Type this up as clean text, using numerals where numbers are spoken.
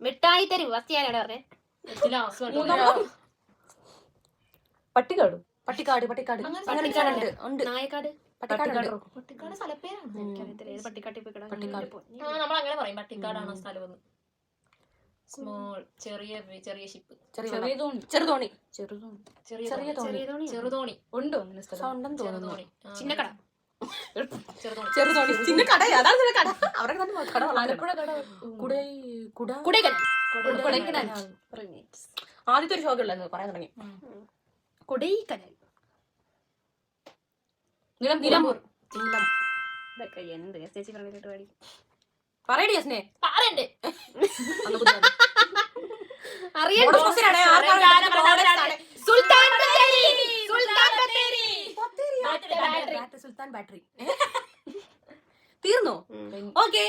മിഠായി തരൂ ഫസ്റ്റ് ഞാനാണ് പറഞ്ഞേ. പട്ടിക്കാട് പട്ടിക്കാട് പട്ടിക്കാട് ഉണ്ട്. നായക്കാട് പട്ടിക്കാട് സ്ഥലപ്പേരാണ്. പട്ടിക്കാട്ടിൽ പോയി നമ്മളങ്ങനെ പറയും പട്ടിക്കാടാണോ സ്ഥലം. സ്മോൾ ചെറിയ ചെറിയ ഷിപ്പ്. ചെറുതോണി ചെറുതോണി ഉണ്ടോ അങ്ങനെ സ്ഥലം? ചിന്നക്കട. ചെറുതോണി ചിന്നക്കട അതാണ് കട. അവരുടെ കട ആലപ്പുഴ കട. കൊടൈക്കനാൽ. ആദ്യത്തെ ഒരു ഷോക്ക് ഉള്ളത് പറയാൻ തുടങ്ങി. കൊടൈക്കനാൽ. നിലമ്പൂർ. ഇതൊക്കെ എന്ത് ചേച്ചി പറഞ്ഞിട്ട് പാടി പറയടി യസ്നെ. പറയണ്ടേ അറിയാം. സുൽത്താൻ ബാറ്ററി തീർന്നു. ഓക്കെ.